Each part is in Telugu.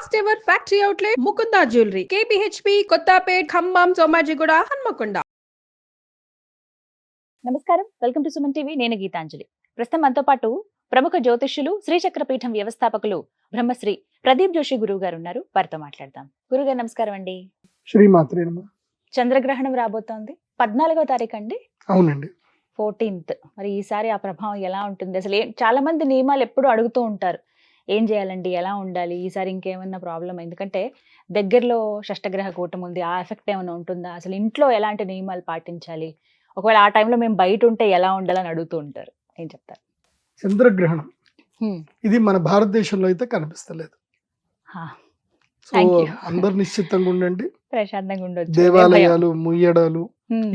First ever factory outlet Mukunda jewellery KPHB Kothapet Khammam Somajiguda Hanamkonda. నమస్కారం, వెల్కమ్ టు సుమన్ టీవీ. నేను గీతాంజలి. ప్రస్తుతం మనతో పాటు ప్రముఖ జ్యోతిష్యులు శ్రీచక్రపీఠం వ్యవస్థాపకులు బ్రహ్మశ్రీ ప్రదీప్ జోషి గురువు గారు ఉన్నారు. వారితో మాట్లాడదాం. గురుగారు నమస్కారం అండి. శ్రీమాత్రే నమః. చంద్రగ్రహణం రాబోతోంది 14వ తారీఖు అండి. అవునండి. 14th. మరి ఈసారి ఆ ప్రభావం ఎలా ఉంటుంది? అసలు చాలా మంది నియమాలు ఎప్పుడు అడుగుతూ ఉంటారు, ఏం చేయాలండి, ఎలా ఉండాలి, ఈసారి ఇంకేమన్నా ప్రాబ్లం? ఎందుకంటే దగ్గరలో షష్టగ్రహ కూటం ఉంది, ఆ ఎఫెక్ట్ ఏమైనా ఉంటుందా, అసలు ఇంట్లో ఎలాంటి నియమాలు పాటించాలి, ఒకవేళ ఆ టైంలో మేము బయట ఉంటే ఎలా ఉండాలని అడుగుతూ ఉంటారు. ఏం చెప్తారు? చంద్రగ్రహణం ఇది మన భారతదేశంలో అయితే కనిపిస్తలేదు. సో అందరు నిశ్చితంగా ఉండండి, ప్రశాంతంగా ఉండొచ్చు. దేవాలయాలు ముయ్యడాలు,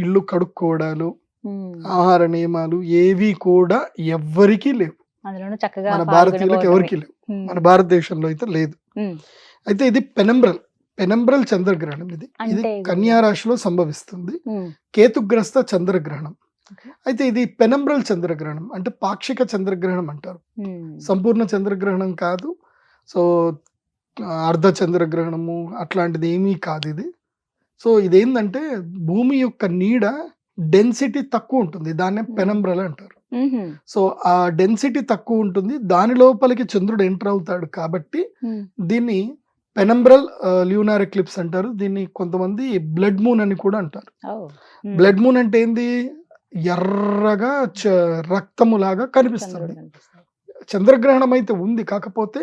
ఇల్లు కడుక్కోవడాలు, ఆహార నియమాలు ఏవి కూడా ఎవ్వరికీ లేవు. అందులోనూ చక్కగా మన భారతీయులకు ఎవరికి లేవు, మన భారతదేశంలో అయితే లేదు. అయితే ఇది పెనంబ్రల్ చంద్రగ్రహణం. ఇది కన్యా రాశిలో సంభవిస్తుంది, కేతుగ్రస్త చంద్రగ్రహణం. అయితే ఇది పెనంబ్రల్ చంద్రగ్రహణం అంటే పాక్షిక చంద్రగ్రహణం అంటారు, సంపూర్ణ చంద్రగ్రహణం కాదు. సో అర్ధ చంద్రగ్రహణము అట్లాంటిది ఏమీ కాదు ఇది. సో ఇదేంటంటే భూమి యొక్క నీడ డెన్సిటీ తక్కువ ఉంటుంది, దాన్నే పెనంబ్రల్ అంటారు. సో ఆ డెన్సిటీ తక్కువ ఉంటుంది, దాని లోపలికి చంద్రుడు ఎంటర్ అవుతాడు కాబట్టి దీన్ని పెనంబ్రల్ ల్యూనార్ ఎక్లిప్స్ అంటారు. దీన్ని కొంతమంది బ్లడ్ మూన్ అని కూడా అంటారు. బ్లడ్ మూన్ అంటే ఏంది? ఎర్రగా రక్తము లాగా కనిపిస్తుంది. చంద్రగ్రహణం అయితే ఉంది, కాకపోతే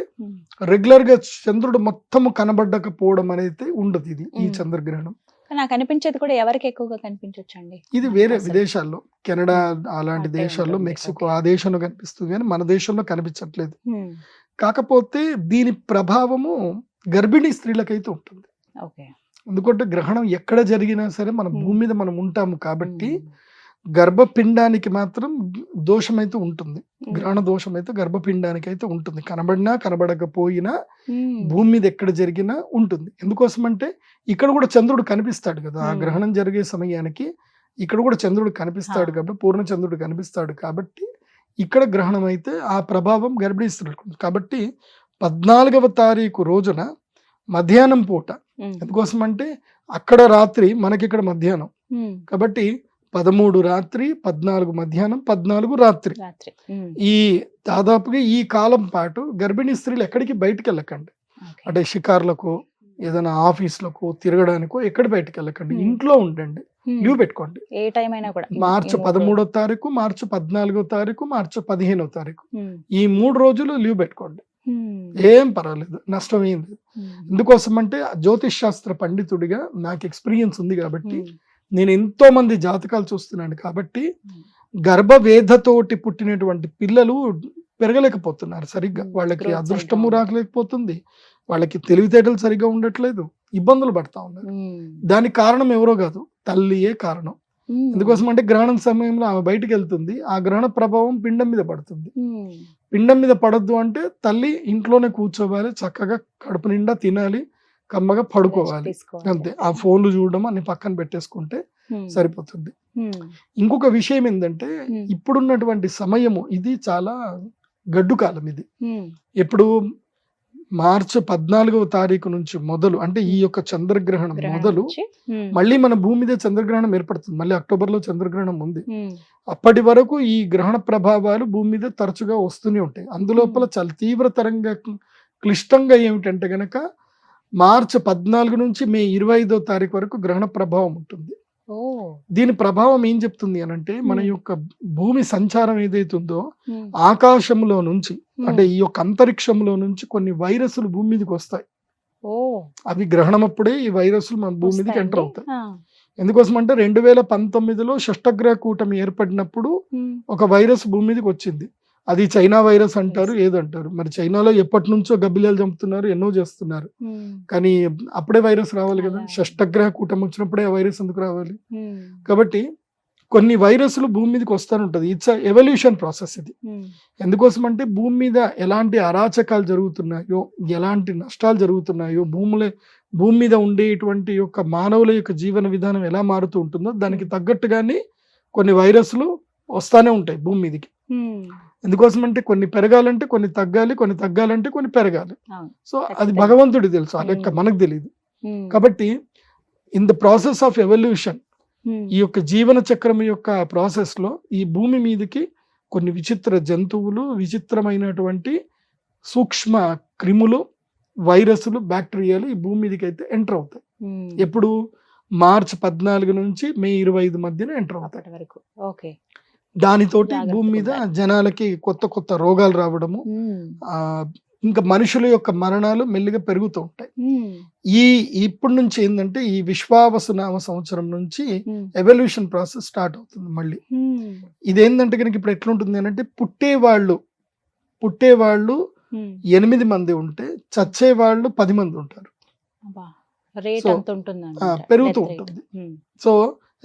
రెగ్యులర్ గా చంద్రుడు మొత్తము కనబడకపోవడం అనేది ఉండదు ఇది, ఈ చంద్రగ్రహణం. నాకు అనిపించేది కూడా ఎవరికి ఎక్కువగా కనిపించొచ్చండి, ఇది వేరే విదేశాల్లో, కెనడా అలాంటి దేశాల్లో, మెక్సికో ఆ దేశంలో కనిపిస్తుంది కానీ మన దేశంలో కనిపించట్లేదు. కాకపోతే దీని ప్రభావము గర్భిణీ స్త్రీలకైతే ఉంటుంది. ఎందుకంటే గ్రహణం ఎక్కడ జరిగినా సరే మన భూమి మీద మనం ఉంటాము కాబట్టి గర్భపిండానికి మాత్రం దోషం అయితే ఉంటుంది, గ్రహణ దోషం అయితే గర్భపిండానికి అయితే ఉంటుంది. కనబడినా కనబడకపోయినా భూమి మీద ఎక్కడ జరిగినా ఉంటుంది. ఎందుకోసం అంటే ఇక్కడ కూడా చంద్రుడు కనిపిస్తాడు కదా, ఆ గ్రహణం జరిగే సమయానికి ఇక్కడ కూడా చంద్రుడు కనిపిస్తాడు కాబట్టి, పూర్ణ చంద్రుడు కనిపిస్తాడు కాబట్టి ఇక్కడ గ్రహణం అయితే ఆ ప్రభావం గర్భిణీ స్త్రీలకు. కాబట్టి 14వ తారీఖు రోజున మధ్యాహ్నం పూట, ఎందుకోసం అంటే అక్కడ రాత్రి మనకి ఇక్కడ మధ్యాహ్నం కాబట్టి 13 రాత్రి, 14 మధ్యాహ్నం, 14 రాత్రి, ఈ దాదాపుగా ఈ కాలం పాటు గర్భిణీ స్త్రీలు ఎక్కడికి బయటకు వెళ్ళకండి. అంటే షికార్లకు, ఏదైనా ఆఫీసులకు తిరగడానికో ఎక్కడ బయటకు వెళ్ళకండి, ఇంట్లో ఉండండి, లీవ్ పెట్టుకోండి. ఏ టైం అయినా కూడా మార్చి 13వ తారీఖు, మార్చి 14వ తారీఖు, మార్చి 15వ తారీఖు, ఈ 3 రోజులు లీవ్ పెట్టుకోండి, ఏం పర్వాలేదు, నష్టం ఏం లేదు. ఎందుకోసం అంటే జ్యోతిష్ శాస్త్ర పండితుడిగా నాకు ఎక్స్పీరియన్స్ ఉంది కాబట్టి, నేను ఎంతో మంది జాతకాలు చూస్తున్నాను కాబట్టి, గర్భవేధతోటి పుట్టినటువంటి పిల్లలు పెరగలేకపోతున్నారు సరిగ్గా, వాళ్ళకి అదృష్టము రాకలేకపోతుంది, వాళ్ళకి తెలివితేటలు సరిగ్గా ఉండట్లేదు, ఇబ్బందులు పడతా ఉన్నారు. దానికి కారణం ఎవరో కాదు, తల్లియే కారణం. ఎందుకోసం అంటే గ్రహణం సమయంలో ఆమె బయటకు వెళ్తుంది, ఆ గ్రహణ ప్రభావం పిండం మీద పడుతుంది. పిండం మీద పడద్దు అంటే తల్లి ఇంట్లోనే కూర్చోవాలి, చక్కగా కడుపు నిండా తినాలి, కమ్మగా పడుకోవాలి, అంతే. ఆ ఫోన్లు చూడడం అన్ని పక్కన పెట్టేసుకుంటే సరిపోతుంది. ఇంకొక విషయం ఏంటంటే ఇప్పుడున్నటువంటి సమయము ఇది చాలా గడ్డు కాలం. ఇది ఎప్పుడు మార్చి 14వ తారీఖు నుంచి మొదలు, అంటే ఈ యొక్క చంద్రగ్రహణం మొదలు మళ్ళీ మన భూమి మీద చంద్రగ్రహణం ఏర్పడుతుంది. మళ్ళీ అక్టోబర్లో చంద్రగ్రహణం ఉంది. అప్పటి వరకు ఈ గ్రహణ ప్రభావాలు భూమి మీద తరచుగా వస్తూనే ఉంటాయి. అందులోపల చాలా తీవ్రతరంగా క్లిష్టంగా ఏమిటంటే గనక మార్చి 14 నుంచి మే 25వ తారీఖు వరకు గ్రహణ ప్రభావం ఉంటుంది. దీని ప్రభావం ఏం చెప్తుంది అని అంటే, మన యొక్క భూమి సంచారం ఏదైతుందో ఆకాశంలో నుంచి, అంటే ఈ యొక్క అంతరిక్షంలో నుంచి కొన్ని వైరస్లు భూమి మీదకి వస్తాయి. అవి గ్రహణం అప్పుడే ఈ వైరస్లు మన భూమి మీదకి ఎంటర్ అవుతాయి. ఎందుకోసం అంటే 2019లో షష్టగ్రహ కూటమి ఏర్పడినప్పుడు ఒక వైరస్ భూమి మీదకి వచ్చింది. అది చైనా వైరస్ అంటారు, ఏదంటారు మరి. చైనాలో ఎప్పటి నుంచో గబ్బిలాలు చంపుతున్నారు, ఎన్నో చేస్తున్నారు, కానీ అప్పుడే వైరస్ రావాలి కదా. షష్టగ్రహ కూటమి వచ్చినప్పుడే ఆ వైరస్ ఎందుకు రావాలి? కాబట్టి కొన్ని వైరస్లు భూమి మీదకి వస్తూనే ఉంటుంది. ఇట్స్ ఎవల్యూషన్ ప్రాసెస్ ఇది. ఎందుకోసం అంటే భూమి మీద ఎలాంటి అరాచకాలు జరుగుతున్నాయో, ఎలాంటి నష్టాలు జరుగుతున్నాయో, భూమి మీద ఉండేటువంటి యొక్క మానవుల యొక్క జీవన విధానం ఎలా మారుతూ ఉంటుందో దానికి తగ్గట్టుగానే కొన్ని వైరస్లు వస్తానే ఉంటాయి భూమి మీదకి. ఎందుకోసం అంటే కొన్ని పెరగాలంటే కొన్ని తగ్గాలి, కొన్ని తగ్గాలంటే కొన్ని పెరగాలి. అవును. సో అది ఖచ్చితంగా. భగవంతుడి తెలుసు, ఆ లెక్క మనకు తెలియదు. కాబట్టి in the process of evolution, ఈ యొక్క జీవన చక్రం యొక్క ప్రాసెస్ లో ఈ భూమి మీదకి కొన్ని విచిత్ర జంతువులు, విచిత్రమైనటువంటి సూక్ష్మ క్రిములు, వైరస్లు, బ్యాక్టీరియాలు ఈ భూమి మీదకి అయితే ఎంటర్ అవుతాయి. ఎప్పుడు మార్చి 14 నుంచి మే 25 మధ్యన ఎంటర్ అవుతాయి. అప్పటి వరకు ఓకే. దానితోటి జాగ్రత్తగా భూమి మీద ఉండాలి. జనాలకి కొత్త కొత్త రోగాలు రావడము, ఆ ఇంకా మనుషుల యొక్క మరణాలు మెల్లిగా పెరుగుతూ ఉంటాయి. ఇప్పటి నుంచి ఏంటంటే ఈ విశ్వావసునామ సంవత్సరం నుంచి ఎవల్యూషన్ ప్రాసెస్ స్టార్ట్ అవుతుంది మళ్ళీ. ఇదేంటంటే కనుక ఇప్పుడు ఎట్లుంటుంది అంటే పుట్టేవాళ్ళు 8 మంది ఉంటే చచ్చేవాళ్ళు 10 మంది ఉంటారు. రేట్ సో, అంత ఉంటుంది పెరుగుతూ ఉంటుంది. సో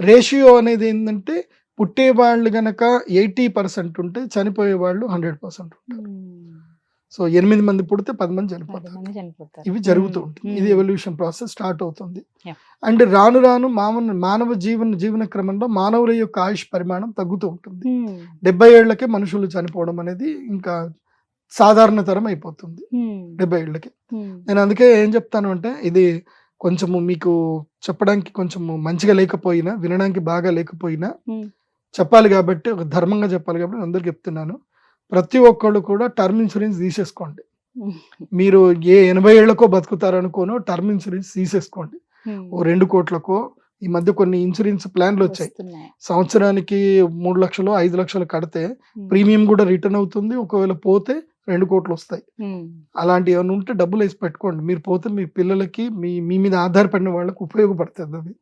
రేషియో అనేది ఏంటంటే పుట్టేవాళ్ళు గనక 80% ఉంటే చనిపోయే వాళ్ళు 100% ఉంటారు. సో 8 మంది పుడితే 10 మంది చనిపోతారు. ఇవి జరుగుతూ ఉంటుంది. ఇది ఎవల్యూషన్ ప్రాసెస్ స్టార్ట్ అవుతుంది. Yeah. అండ్ రాను రాను మానవ జీవన క్రమంలో మానవుల యొక్క ఆయుష్ పరిమాణం తగ్గుతూ ఉంటుంది. 70 ఏళ్లకే మనుషులు చనిపోవడం అనేది ఇంకా సాధారణతరం అయిపోతుంది 70 ఏళ్ళకి. నేను అందుకే ఏం చెప్తాను అంటే ఇది కొంచెము మీకు చెప్పడానికి కొంచెము మంచిగా లేకపోయినా, వినడానికి బాగా లేకపోయినా చెప్పాలి కాబట్టి, ఒక ధర్మంగా చెప్పాలి కాబట్టి అందరికి చెప్తున్నాను. ప్రతి ఒక్కళ్ళు కూడా టర్మ్ ఇన్సూరెన్స్ తీసేసుకోండి. మీరు 80 ఏళ్లకో బతుకుతారనుకోనో టర్మ్ ఇన్సూరెన్స్ తీసేసుకోండి. ఓ 2 కోట్లకో ఈ మధ్య కొన్ని ఇన్సూరెన్స్ ప్లాన్లు వచ్చాయి. సంవత్సరానికి 3 లక్షలు 5 లక్షలు కడితే ప్రీమియం కూడా రిటర్న్ అవుతుంది. ఒకవేళ పోతే 2 కోట్లు వస్తాయి. అలాంటి ఏమైనా ఉంటే డబ్బులు వేసి పెట్టుకోండి. మీరు పోతే మీ పిల్లలకి మీ మీద ఆధారపడిన వాళ్ళకి ఉపయోగపడుతుంది.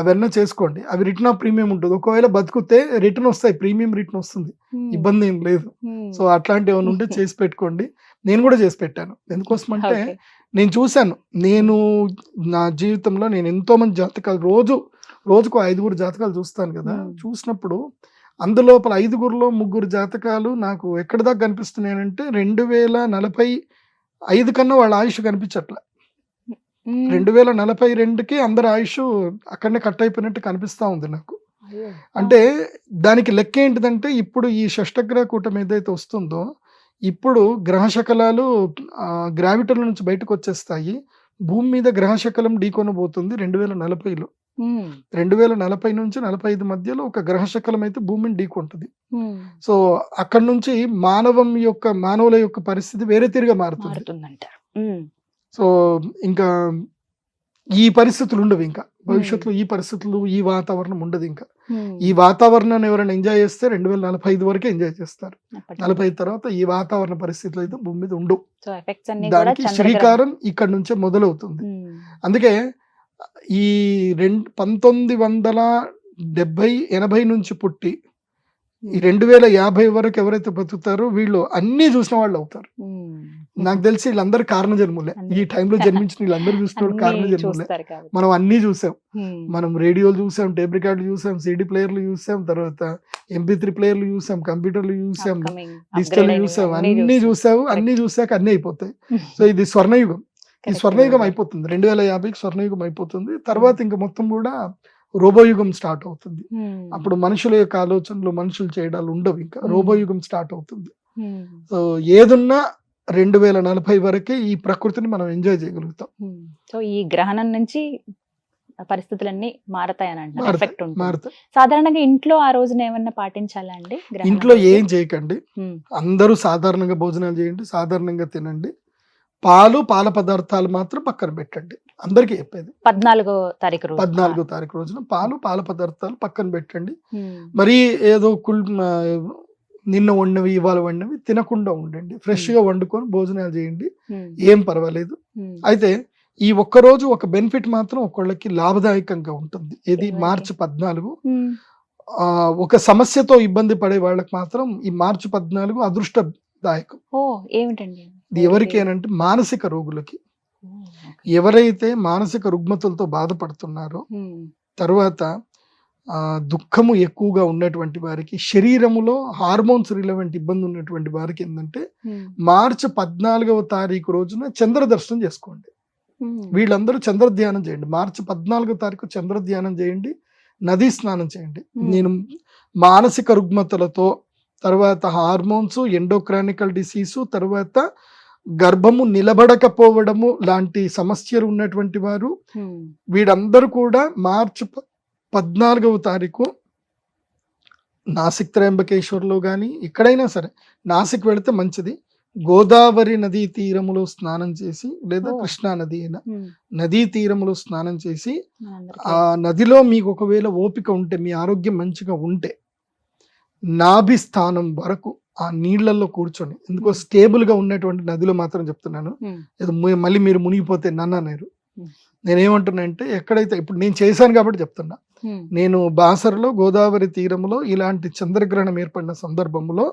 అవన్నీ చేసుకోండి. అవి రిటర్న్ ఆఫ్ ప్రీమియం ఉంటుంది. ఒకవేళ బతుకుతే రిటర్న్ వస్తాయి, ప్రీమియం రిటర్న్ వస్తుంది, ఇబ్బంది ఏం లేదు. సో అట్లాంటి ఏమైనా ఉంటే చేసి పెట్టుకోండి. నేను కూడా చేసి పెట్టాను. ఎందుకోసం అంటే నేను చూశాను, నా జీవితంలో నేను ఎంతో మంది జాతకాలు రోజుకు 5 జాతకాలు చూస్తాను కదా. చూసినప్పుడు అందులోపల 5 3 జాతకాలు నాకు ఎక్కడ దాకా కనిపిస్తున్నాయంటే 2045 కన్నా వాళ్ళ ఆయుష్ కనిపించట్లే. 2042కి అందరి ఆయుష్ అక్కడనే కట్ అయిపోయినట్టు కనిపిస్తా ఉంది నాకు. అంటే దానికి లెక్క ఏంటిదంటే ఇప్పుడు ఈ షష్టగ్రహ కూటమి ఏదైతే వస్తుందో ఇప్పుడు గ్రహశకలాలు గ్రావిటల నుంచి బయటకు వచ్చేస్తాయి. భూమి మీద గ్రహశకలం ఢీకొనబోతుంది 2040లో. 2040 నుంచి 45 మధ్యలో ఒక గ్రహశకలం అయితే భూమిని ఢీకొంటుంది. సో అక్కడ నుంచి మానవుల యొక్క పరిస్థితి వేరే తీరుగా మారుతుంది. సో ఇంకా ఈ పరిస్థితులు ఉండవు. ఇంకా భవిష్యత్తులో ఈ పరిస్థితులు, ఈ వాతావరణం ఉండదు. ఇంకా ఈ వాతావరణాన్ని ఎవరైనా ఎంజాయ్ చేస్తే 2045 వరకే ఎంజాయ్ చేస్తారు. 45 తర్వాత ఈ వాతావరణ పరిస్థితులు అయితే భూమి మీద ఉండవు. దానికి శ్రీకారం ఇక్కడ నుంచే మొదలవుతుంది. అందుకే ఈ 1970-80 నుంచి పుట్టి ఈ 2050 వరకు ఎవరైతే బతుకుతారో వీళ్ళు అన్ని చూసిన వాళ్ళు అవుతారు. నాకు తెలిసి వీళ్ళందరూ కారణ జన్ములే. ఈ టైంలో జన్మించిన వీళ్ళందరూ చూసిన వాళ్ళు కారణ జన్ములే. మనం అన్ని చూసాం. మనం రేడియోలు చూసాం, టేప్ రికార్డులు చూసాం, సిడి ప్లేయర్లు చూసాం, తర్వాత MP3 ప్లేయర్లు చూసాం, కంప్యూటర్లు చూసాం, డిజిటల్ చూసాం, అన్ని చూసావు. అన్ని చూసాక అన్ని అయిపోతాయి. సో ఇది స్వర్ణయుగం. ఈ స్వర్ణయుగం అయిపోతుంది. 2050కి స్వర్ణయుగం అయిపోతుంది. తర్వాత ఇంకా మొత్తం కూడా రోబోయుగం స్టార్ట్ అవుతుంది. అప్పుడు మనుషుల యొక్క ఆలోచనలు, మనుషులు చేయడాలు ఉండవు. ఇంకా రోబోయుగం స్టార్ట్ అవుతుంది. సో ఏదున్నా 2040 వరకే ఈ ప్రకృతిని మనం ఎంజాయ్ చేయగలుగుతాం. సో ఈ గ్రహణం నుంచి పరిస్థితులన్నీ మారతాయని అంటారు. మారుతాయి. సాధారణంగా ఇంట్లో ఆ రోజున ఏమన్నా పాటించాలా అండి? ఇంట్లో ఏం చేయకండి. అందరూ సాధారణంగా భోజనాలు చేయండి, సాధారణంగా తినండి. పాల పదార్థాలు మాత్రం పక్కన పెట్టండి. అందరికీ చెప్పేది 14వ తారీఖు రోజున పాల పదార్థాలు పక్కన పెట్టండి. మరి ఏదో నిన్న వండినవి ఇవాళ వండినవి తినకుండా ఉండండి. ఫ్రెష్ గా వండుకొని భోజనాలు చేయండి, ఏం పర్వాలేదు. అయితే ఈ ఒక్కరోజు ఒక బెనిఫిట్ మాత్రం ఒకళ్ళకి లాభదాయకంగా ఉంటుంది. ఇది మార్చి 14. ఒక సమస్యతో ఇబ్బంది పడే వాళ్ళకి మాత్రం ఈ మార్చి 14 అదృష్టదాయకం. ఏమిటండి? ఇది ఎవరికి అంటే మానసిక రోగులకి. ఎవరైతే మానసిక రుగ్మతలతో బాధపడుతున్నారో, తర్వాత దుఃఖము ఎక్కువగా ఉన్నటువంటి వారికి, శరీరములో హార్మోన్స్ రిలవెంట్ ఇబ్బంది ఉన్నటువంటి వారికి ఏంటంటే మార్చి 14వ తారీఖు రోజున చంద్ర దర్శనం చేసుకోండి. వీళ్ళందరూ చంద్ర ధ్యానం చేయండి. మార్చి 14వ తారీఖు చంద్ర ధ్యానం చేయండి, నదీ స్నానం చేయండి. నేను మానసిక రుగ్మతలతో, తర్వాత హార్మోన్స్, ఎండోక్రానికల్ డిసీజు, తర్వాత గర్భము నిలబడకపోవడము లాంటి సమస్యలు ఉన్నటువంటి వారు వీరందరూ కూడా మార్చి 14వ తారీఖు నాసిక్ త్రయంబకేశ్వర్లో కానీ ఎక్కడైనా సరే, నాసిక్ వెళితే మంచిది, గోదావరి నదీ తీరములో స్నానం చేసి లేదా కృష్ణా నది అయినా నదీ తీరములో స్నానం చేసి ఆ నదిలో మీకు ఒకవేళ ఓపిక ఉంటే, మీ ఆరోగ్యం మంచిగా ఉంటే, నాభి స్థానం వరకు ఆ నీళ్లలో కూర్చొని, ఎందుకో స్టేబుల్ గా ఉన్నటువంటి నదిలో మాత్రం చెప్తున్నాను, మళ్ళీ మీరు మునిగిపోతే నన్ను అనేరు. నేనేమంటున్నా అంటే, ఎక్కడైతే ఇప్పుడు నేను చేశాను కాబట్టి చెప్తున్నా, నేను బాసరలో గోదావరి తీరంలో ఇలాంటి చంద్రగ్రహణం ఏర్పడిన సందర్భంలో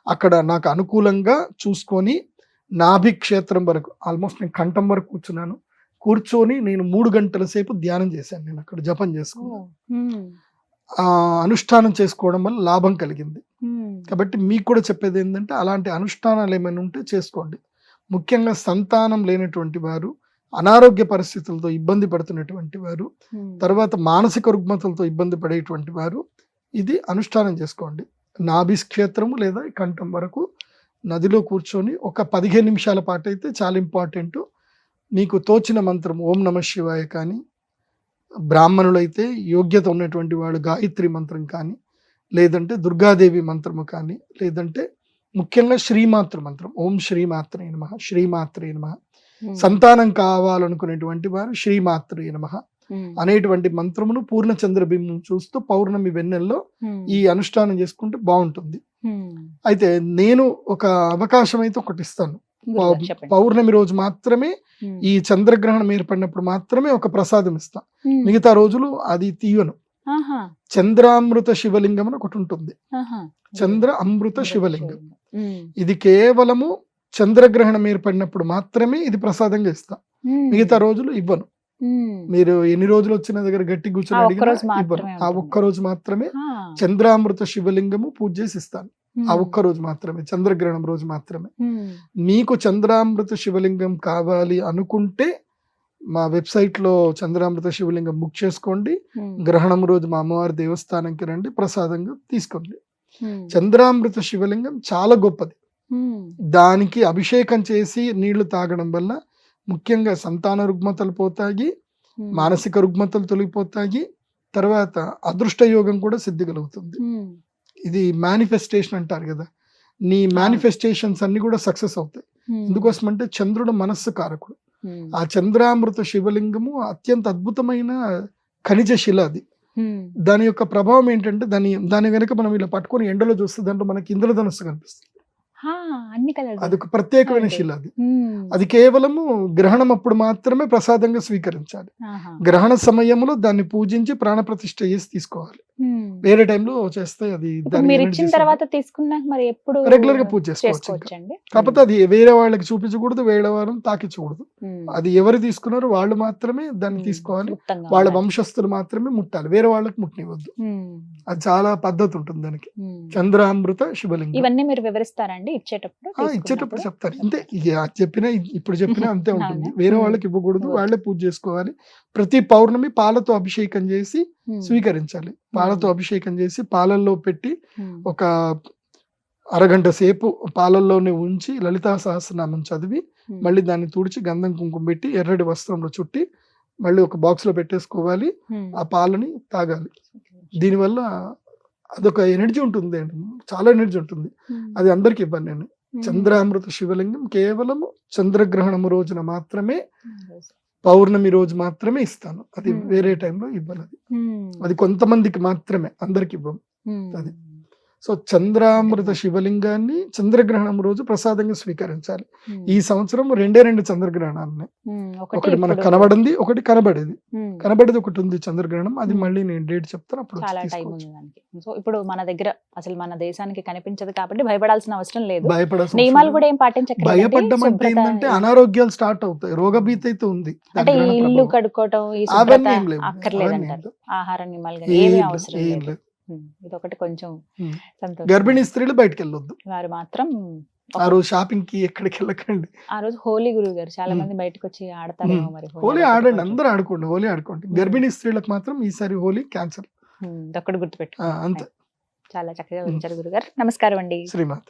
అక్కడ నాకు అనుకూలంగా చూసుకొని నాభి క్షేత్రం వరకు ఆల్మోస్ట్ నేను కంఠం వరకు కూర్చొని నేను 3 గంటల సేపు ధ్యానం చేశాను. నేను అక్కడ జపం చేసుకున్నాను. ఆ అనుష్ఠానం చేసుకోవడం వల్ల లాభం కలిగింది. కాబట్టి మీకు కూడా చెప్పేది ఏంటంటే, అలాంటి అనుష్ఠానాలు ఏమైనా ఉంటే చేసుకోండి. ముఖ్యంగా సంతానం లేనటువంటి వారు, అనారోగ్య పరిస్థితులతో ఇబ్బంది పడుతున్నటువంటి వారు, తర్వాత మానసిక రుగ్మతలతో ఇబ్బంది పడేటువంటి వారు ఇది అనుష్ఠానం చేసుకోండి. నాభి క్షేత్రము లేదా కంఠం వరకు నదిలో కూర్చొని ఒక 15 నిమిషాల పాటు అయితే చాలా ఇంపార్టెంట్. మీకు తోచిన మంత్రం ఓం నమ శివాయ కానీ, బ్రాహ్మణులైతే యోగ్యత ఉన్నటువంటి వాడు గాయత్రి మంత్రం కానీ, లేదంటే దుర్గాదేవి మంత్రము కానీ, లేదంటే ముఖ్యంగా శ్రీమాతృ మంత్రం ఓం శ్రీమాత్రే నమః, శ్రీమాత్రే నమః. సంతానం కావాలనుకునేటువంటి వారు శ్రీమాత్రే నమః అనేటువంటి మంత్రమును పూర్ణ చంద్రబింబం చూస్తూ పౌర్ణమి వెన్నెల్లో ఈ అనుష్ఠానం చేసుకుంటే బాగుంటుంది. అయితే నేను ఒక అవకాశం అయితే ఒకటి ఇస్తాను. పౌర్ణమి రోజు మాత్రమే, ఈ చంద్రగ్రహణం ఏర్పడినప్పుడు మాత్రమే ఒక ప్రసాదం ఇస్తా, మిగతా రోజులు అది తీయను. చంద్రామృత శివలింగం అని ఒకటి ఉంటుంది. చంద్ర అమృత శివలింగం, ఇది కేవలము చంద్రగ్రహణం ఏర్పడినప్పుడు మాత్రమే ఇది ప్రసాదంగా ఇస్తా, మిగతా రోజులు ఇవ్వను. మీరు ఎన్ని రోజులు వచ్చిన దగ్గర గట్టి కూర్చొని అడిగినా ఇవ్వను. ఆ ఒక్కరోజు మాత్రమే చంద్రామృత శివలింగము పూజ చేసి ఇస్తాను. ఆ ఒక్కరోజు మాత్రమే, చంద్రగ్రహణం రోజు మాత్రమే. మీకు చంద్రామృత శివలింగం కావాలి అనుకుంటే మా వెబ్సైట్ లో చంద్రామృత శివలింగం బుక్ చేసుకోండి. గ్రహణం రోజు మా అమ్మవారి దేవస్థానంకి రండి, ప్రసాదంగా తీసుకోండి. చంద్రామృత శివలింగం చాలా గొప్పది. దానికి అభిషేకం చేసి నీళ్లు తాగడం వల్ల ముఖ్యంగా సంతాన రుగ్మతలు పోతాయి, మానసిక రుగ్మతలు తొలగిపోతాయి, తర్వాత అదృష్ట యోగం కూడా సిద్ధి కలుగుతుంది. ఇది మేనిఫెస్టేషన్ అంటారు కదా, నీ మేనిఫెస్టేషన్స్ అన్ని కూడా సక్సెస్ అవుతాయి. ఎందుకోసం అంటే చంద్రుడు మనస్సు కారకుడు. ఆ చంద్రామృత శివలింగము అత్యంత అద్భుతమైన ఖనిజ శిల. అది దాని యొక్క ప్రభావం ఏంటంటే, దాని వెనుక మనం ఇలా పట్టుకొని ఎండలో చూస్తే దాంట్లో మనకి ఇంద్రధనుస్సు కనిపిస్తుంది. అది ఒక ప్రత్యేకమైన శిల. అది కేవలము గ్రహణం అప్పుడు మాత్రమే ప్రసాదంగా స్వీకరించాలి. గ్రహణ సమయంలో దాన్ని పూజించి ప్రాణప్రతిష్ఠ చేసి తీసుకోవాలి. వేరే టైంలో చేస్తే అది రెగ్యులర్ గా పూజ చేసుకోవచ్చు. కాకపోతే అది వేరే వాళ్ళకి చూపించకూడదు, వేరే వాళ్ళని తాకించకూడదు. అది ఎవరు తీసుకున్నారో వాళ్ళు మాత్రమే దాన్ని తీసుకోవాలి, వాళ్ళ వంశస్థులు మాత్రమే ముట్టాలి, వేరే వాళ్ళకి ముట్టనివ్వద్దు. అది చాలా పద్ధతి ఉంటుంది దానికి. చంద్రామృత శివలింగం ఇవన్నీ మీరు వివరిస్తారండి ఇచ్చేటప్పుడు చెప్తారు. అంతే, ఇప్పుడు చెప్పినా అంతే ఉంటుంది. వేరే వాళ్ళకి ఇవ్వకూడదు, వాళ్ళే పూజ చేసుకోవాలి. ప్రతి పౌర్ణమి పాలతో అభిషేకం చేసి స్వీకరించాలి. పాలతో అభిషేకం చేసి పాలల్లో పెట్టి ఒక అరగంట సేపు పాలల్లోనే ఉంచి లలితా సహస్రనామం చదివి మళ్ళీ దాన్ని తుడిచి గంధం కుంకుమ పెట్టి ఎర్రటి వస్త్రంలో చుట్టి మళ్ళీ ఒక బాక్స్ లో పెట్టేసుకోవాలి. ఆ పాలని తాగాలి. దీనివల్ల అదొక ఎనర్జీ ఉంటుంది అండి, చాలా ఎనర్జీ ఉంటుంది. అది అందరికి ఇవ్వను నేను. చంద్రామృత శివలింగం కేవలం చంద్రగ్రహణం రోజున మాత్రమే, పౌర్ణమి రోజు మాత్రమే ఇస్తాను. అది వేరే టైంలో ఇవ్వను. అది కొంతమందికి మాత్రమే, అందరికి ఇవ్వము. అది సో చంద్రామృత శివలింగాన్ని చంద్రగ్రహణం రోజు ప్రసాదంగా స్వీకరించాలి. ఈ సంవత్సరం 2 చంద్రగ్రహణాలు, ఒకటి మనకు కనబడింది, ఒకటి కనబడేది ఒకటి ఉంది చంద్రగ్రహణం. అది మళ్ళీ నేను డేట్ చెప్తాను, అప్పుడు సో ఇప్పుడు మన దగ్గర అసలు మన దేశానికి కనిపించదు కాబట్టి భయపడాల్సిన అవసరం లేదు. నియమాలు కూడా ఏం పాటించక్కర్లేదు. భయపడ్డం అంటే ఏంటంటే అనారోగ్యాలు స్టార్ట్ అవుతాయి, రోగభీతి అయితే ఉంది. అంటే ఇల్లు కడుక్కోవటం అక్కర్లేదంటారు, ఆహార నియమాలు ఏమీ అవసరం లేదు. ఇదొకటి కొంచెం సంతోషం. గర్భిణీ స్త్రీలు బయటకు వెళ్ళొద్దు, వారు మాత్రం ఆ రోజు షాపింగ్ కి ఎక్కడికి వెళ్ళకండి. ఆ రోజు హోలీ గురువు గారు చాలా మంది బయటకు వచ్చి ఆడతారేమో. మరి హోలీ ఆడండి, అందరూ ఆడుకోండి, హోలీ ఆడుకోండి. గర్భిణీ స్త్రీలకు మాత్రం ఈసారి హోలీ క్యాన్సల్, ఒక్కటి గుర్తుపెట్టు. అంతే. చాలా చక్కగా వివరించారు గురుగారు. నమస్కారం అండి. శ్రీమాత